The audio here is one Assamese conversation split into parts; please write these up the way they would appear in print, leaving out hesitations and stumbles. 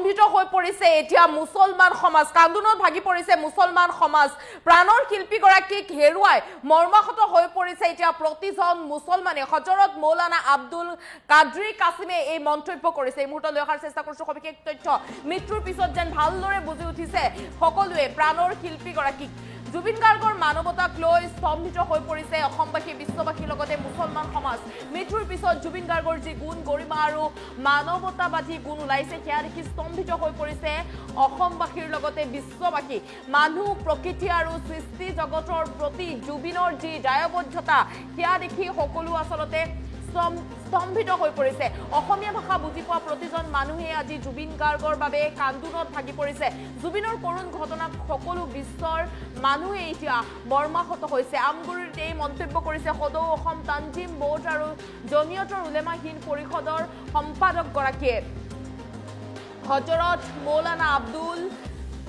স্তম্ভিত হৈ পৰিছে এতিয়া মুছলমান সমাজ কান্দোনত ভাগি পৰিছে মুছলমান সমাজ প্ৰাণৰ শিল্পীগৰাকীক হেৰুৱাই মৰ্মাহত হৈ পৰিছে এতিয়া প্ৰতিজন মুছলমানে হযৰত মৌলানা আব্দুল কাদ্ৰী কাছিমে এই মন্তব্য কৰিছে এই মুহূৰ্তত লৈ অহাৰ চেষ্টা কৰিছো সবিশেষ তথ্য মৃত্যুৰ পিছত যেন ভালদৰে বুজি উঠিছে সকলোৱে প্ৰাণৰ শিল্পীগৰাকীক জুবিন গাৰ্গৰ মানৱতাক লৈ স্তম্ভিত হৈ পৰিছে অসমবাসী বিশ্ববাসীৰ লগতে মুছলমান সমাজ মৃত্যুৰ পিছত জুবিন গাৰ্গৰ যি গুণ গৰিমা আৰু মানৱতাবাদী গুণ ওলাইছে সেয়া দেখি স্তম্ভিত হৈ পৰিছে অসমবাসীৰ লগতে বিশ্ববাসী মানুহ প্ৰকৃতি আৰু সৃষ্টি জগতৰ প্ৰতি জুবিনৰ যি দায়বদ্ধতা সেয়া দেখি সকলো আচলতে স্তম্ভিত হৈ পৰিছে অসমীয়া ভাষা বুজি পোৱা প্ৰতিজন মানুহে আজি জুবিন গাৰ্গৰ বাবে কান্দোনত ভাগি পৰিছে জুবিনৰ কৰুণ ঘটনাক সকলো বিশ্বৰ মানুহে এতিয়া মৰ্মাহত হৈছে আমগুৰিত এই মন্তব্য কৰিছে সদৌ অসম তানজিম বোৰ্ড আৰু জমিয়তৰ উলেমা হিন্দ পৰিষদৰ সম্পাদকগৰাকীয়ে হযৰত মৌলানা আব্দুল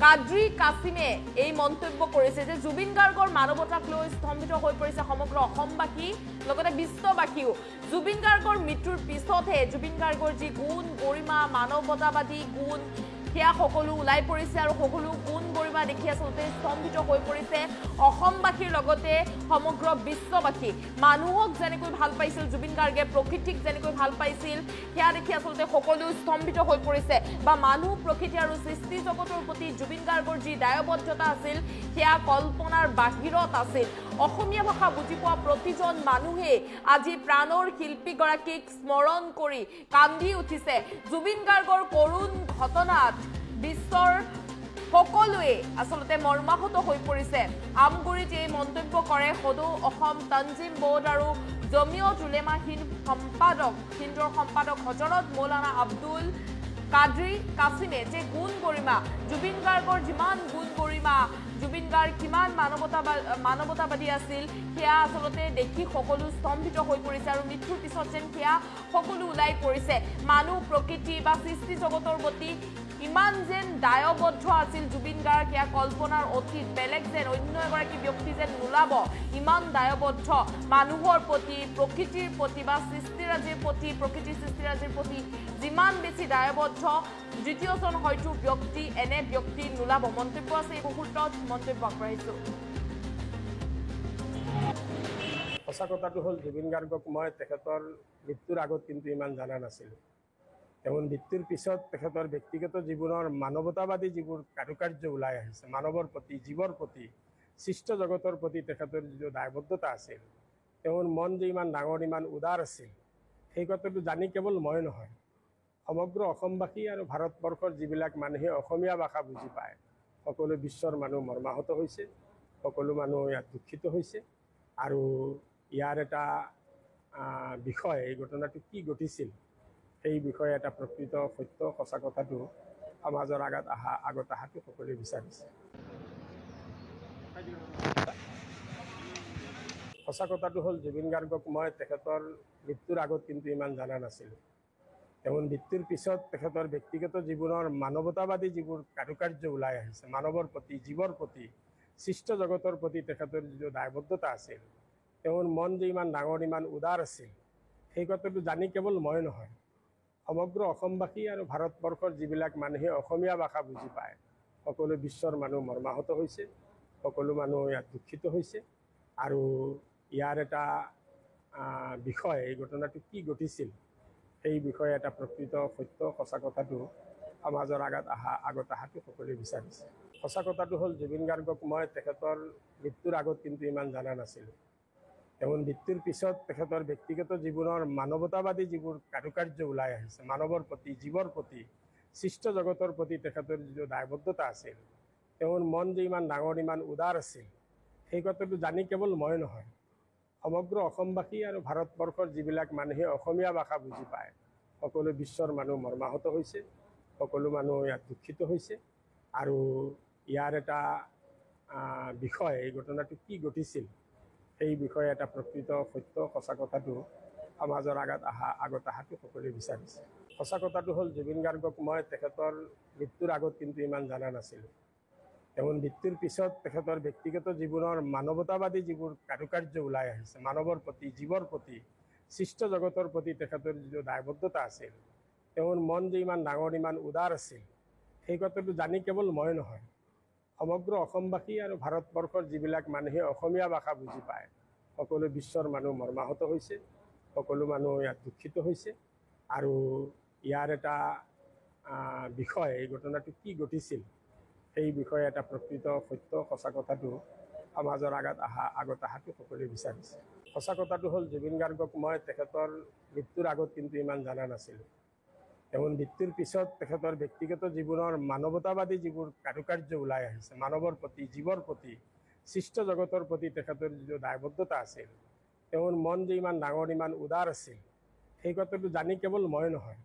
কাদ্ৰী কাছিমে এই মন্তব্য কৰিছে যে জুবিন গাৰ্গৰ মানৱতাক লৈ স্তম্ভিত হৈ পৰিছে সমগ্ৰ অসমবাসী লগতে বিশ্ববাসীও জুবিন গাৰ্গৰ মৃত্যুৰ পিছতহে জুবিন গাৰ্গৰ যি গুণ গৰিমা মানৱতাবাদী গুণ সেয়া সকলো ওলাই পৰিছে আৰু সকলো গুণ গৰিমা দেখি আচলতে স্তম্ভিত হৈ পৰিছে অসমবাসীৰ লগতে সমগ্ৰ বিশ্ববাসী মানুহক যেনেকৈ ভাল পাইছিল জুবিন গাৰ্গে প্ৰকৃতিক যেনেকৈ ভাল পাইছিল সেয়া দেখি আচলতে সকলো স্তম্ভিত হৈ পৰিছে বা মানুহ প্ৰকৃতি আৰু সৃষ্টি জগতৰ প্ৰতি জুবিন গাৰ্গৰ যি দায়বদ্ধতা আছিল সেয়া কল্পনাৰ বাহিৰত আছিল অসমীয়া ভাষা বুজি পোৱা প্ৰতিজন মানুহে আজি প্ৰাণৰ শিল্পীগৰাকীক স্মৰণ কৰি কান্দি উঠিছে জুবিন গাৰ্গৰ কৰুণ ঘটনাত বিশ্বৰ সকলোৱে আচলতে মৰ্মাহত হৈ পৰিছে আমগুৰিত এই মন্তব্য কৰে সদৌ অসম তানজিম বোৰ্ড আৰু জমিয়ত উলেমা হিন্দৰ সম্পাদক হযৰত মৌলানা আব্দুল কাদ্ৰী কাছিমে যে গুণ গৰিমা জুবিন গাৰ্গৰ যিমান গুণ গৰিমা জুবিন গাৰ্গ কিমান মানৱতাবাদী আছিল সেয়া আচলতে দেখি সকলো স্তম্ভিত হৈ পৰিছে আৰু মৃত্যুৰ পিছত যেন সেয়া সকলো ওলাই পৰিছে মানুহ প্ৰকৃতি বা সৃষ্টি জগতৰ প্ৰতি ইমান যেন দায়বদ্ধ আছিল জুবিন গাৰ্গ সেয়া কল্পনাৰ অতীত বেলেগ যেন অন্য এগৰাকী ব্যক্তি যেন নোলাব ইমান দায়বদ্ধ মানুহৰ প্ৰতি প্ৰকৃতিৰ প্ৰতি বা সৃষ্টিৰাজিৰ প্ৰতি প্ৰকৃতি সৃষ্টিৰাজিৰ প্ৰতি যিমান বেছি দায়বদ্ধ দ্বিতীয়জন হয়তো ব্যক্তি এনে ব্যক্তি নোলাব মন্তব্য আছে এই মুহূৰ্তত মন্তব্য আগবঢ়াইছো সঁচা কথাটো হ'ল জুবিন গাৰ্গক মই তেখেতৰ মৃত্যুৰ আগত কিন্তু ইমান জানা নাছিলোঁ তেওঁ মৃত্যুৰ পিছত তেখেতৰ ব্যক্তিগত জীৱনৰ মানৱতাবাদী যিবোৰ কাৰুকাৰ্য ওলাই আহিছে মানৱৰ প্ৰতি জীৱৰ প্ৰতি সৃষ্ট জগতৰ প্ৰতি তেখেতৰ যিটো দায়বদ্ধতা আছিল তেওঁৰ মন যে ইমান ডাঙৰ ইমান উদাৰ আছিল সেই কথাটো জানি কেৱল মই নহয় সমগ্ৰ অসমবাসী আৰু ভাৰতবৰ্ষৰ যিবিলাক মানুহে অসমীয়া ভাষা বুজি পায় সকলো বিশ্বৰ মানুহ মৰ্মাহত হৈছে সকলো মানুহ ইয়াত দুখিত হৈছে আৰু ইয়াৰ এটা বিষয় এই ঘটনাটো কি ঘটিছিল এই বিষয়ে এটা প্ৰকৃত সত্য সঁচা কথাটো সমাজৰ আগত অহাটো সকলোৱে বিচাৰিছে সঁচা কথাটো হ'ল জুবিন গাৰ্গক মই তেখেতৰ মৃত্যুৰ আগত কিন্তু ইমান জানা নাছিলোঁ তেওঁ মৃত্যুৰ পিছত তেখেতৰ ব্যক্তিগত জীৱনৰ মানৱতাবাদী যিবোৰ কাৰুকাৰ্য ওলাই আহিছে মানৱৰ প্ৰতি জীৱৰ প্ৰতি সৃষ্ট জগতৰ প্ৰতি তেখেতৰ যিটো দায়বদ্ধতা আছিল তেওঁৰ মন যে ইমান ডাঙৰ ইমান উদাৰ আছিল সেই কথাটো জানি কেৱল মই নহয় সমগ্ৰ অসমবাসী আৰু ভাৰতবৰ্ষৰ যিবিলাক মানুহে অসমীয়া ভাষা বুজি পায় সকলো বিশ্বৰ মানুহ মৰ্মাহত হৈছে সকলো মানুহ ইয়াত দুখিত হৈছে আৰু ইয়াৰ এটা বিষয় এই ঘটনাটো কি ঘটিছিল এই বিষয়ে এটা প্ৰকৃত সত্য সঁচা কথাটো সমাজৰ আগত অহাটো সকলোৱে বিচাৰিছে সঁচা কথাটো হ'ল জুবিন গাৰ্গক মই তেখেতৰ মৃত্যুৰ আগত কিন্তু ইমান জানা নাছিলোঁ তেওঁ মৃত্যুৰ পিছত তেখেতৰ ব্যক্তিগত জীৱনৰ মানৱতাবাদী যিবোৰ কাৰুকাৰ্য ওলাই আহিছে মানৱৰ প্ৰতি জীৱৰ প্ৰতি সৃষ্ট জগতৰ প্ৰতি তেখেতৰ যিটো দায়বদ্ধতা আছিল তেওঁৰ মন যে ইমান ডাঙৰ ইমান উদাৰ আছিল সেই কথাটো জানি কেৱল মই নহয় সমগ্ৰ অসমবাসী আৰু ভাৰতবৰ্ষৰ যিবিলাক মানুহে অসমীয়া ভাষা বুজি পায় সকলো বিশ্বৰ মানুহ মৰ্মাহত হৈছে সকলো মানুহ ইয়াত দুখিত হৈছে আৰু ইয়াৰ এটা বিষয় এই ঘটনাটো কি ঘটিছিল এই বিষয়ে এটা প্ৰকৃত সত্য সঁচা কথাটো সমাজৰ আগত অহাটো সকলোৱে বিচাৰিছে সঁচা কথাটো হ'ল জুবিন গাৰ্গক মই তেখেতৰ মৃত্যুৰ আগত কিন্তু ইমান জানা নাছিলোঁ তেওঁ মৃত্যুৰ পিছত তেখেতৰ ব্যক্তিগত জীৱনৰ মানৱতাবাদী যিবোৰ কাৰুকাৰ্য ওলাই আহিছে মানৱৰ প্ৰতি জীৱৰ প্ৰতি সৃষ্ট জগতৰ প্ৰতি তেখেতৰ যিটো দায়বদ্ধতা আছিল তেওঁৰ মন যে ইমান ডাঙৰ ইমান উদাৰ আছিল সেই কথাটো জানি কেৱল মই নহয়, সমগ্ৰ অসমবাসী আৰু ভাৰতবৰ্ষৰ যিবিলাক মানুহে অসমীয়া ভাষা বুজি পায়, সকলো বিশ্বৰ মানুহ মৰ্মাহত হৈছে, সকলো মানুহ ইয়াত দুখিত হৈছে। আৰু ইয়াৰ এটা বিষয়, এই ঘটনাটো কি ঘটিছিল সেই বিষয়ে এটা প্ৰকৃত সত্য সঁচা কথাটো সমাজৰ আগত অহাটো সকলোৱে বিচাৰিছে। সঁচা কথাটো হ'ল, জুবিন গাৰ্গক মই তেখেতৰ মৃত্যুৰ আগত কিন্তু ইমান জনা নাছিলোঁ। তেওঁ মৃত্যুৰ পিছত তেখেতৰ ব্যক্তিগত জীৱনৰ মানৱতাবাদী যিবোৰ কাৰুকাৰ্য ওলাই আহিছে, মানৱৰ প্ৰতি, জীৱৰ প্ৰতি, সৃষ্ট জগতৰ প্ৰতি তেখেতৰ যিটো দায়বদ্ধতা আছিল, তেওঁৰ মন যে ইমান ডাঙৰ, ইমান উদাৰ আছিল, সেই কথাটো জানি কেৱল মই নহয়,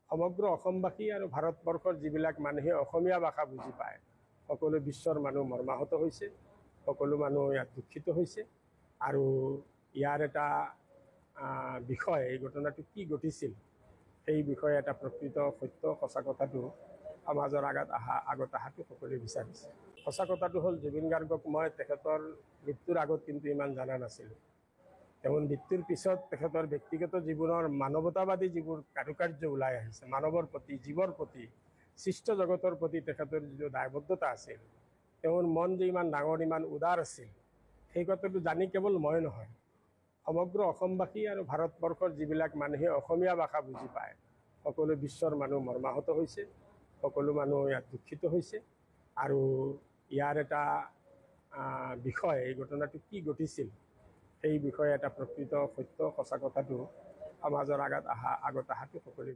সমগ্ৰ অসমবাসী আৰু ভাৰতবৰ্ষৰ যিবিলাক মানুহে অসমীয়া ভাষা বুজি পায়, সকলো বিশ্বৰ মানুহ মৰ্মাহত হৈছে, সকলো মানুহ ইয়াত দুখিত হৈছে। আৰু ইয়াৰ এটা বিষয়, এই ঘটনাটো কি ঘটিছিল সেই বিষয়ে এটা প্ৰকৃত সত্য সঁচা কথাটো সমাজৰ আগত অহাটো সকলোৱে বিচাৰিছে। সঁচা কথাটো হ'ল, জুবিন গাৰ্গক মই তেখেতৰ মৃত্যুৰ আগত কিন্তু ইমান জনা নাছিলোঁ। তেওঁ মৃত্যুৰ পিছত তেখেতৰ ব্যক্তিগত জীৱনৰ মানৱতাবাদী যিবোৰ কাৰুকাৰ্য ওলাই আহিছে, মানৱৰ প্ৰতি, জীৱৰ প্ৰতি, সৃষ্ট জগতৰ প্ৰতি তেখেতৰ যিটো দায়বদ্ধতা আছিল, তেওঁৰ মন যে ইমান ডাঙৰ, ইমান উদাৰ আছিল, সেই কথাটো জানি কেৱল মই নহয়, সমগ্ৰ অসমবাসী আৰু ভাৰতবৰ্ষৰ যিবিলাক মানুহে অসমীয়া ভাষা বুজি পায়, সকলো বিশ্বৰ মানুহ মৰ্মাহত হৈছে, সকলো মানুহ ইয়াত দুখিত হৈছে। আৰু ইয়াৰ এটা বিষয়, এই ঘটনাটো কি ঘটিছিল সেই বিষয়ে এটা প্ৰকৃত সত্য সঁচা কথাটো সমাজৰ আগত অহাটো সকলোৱে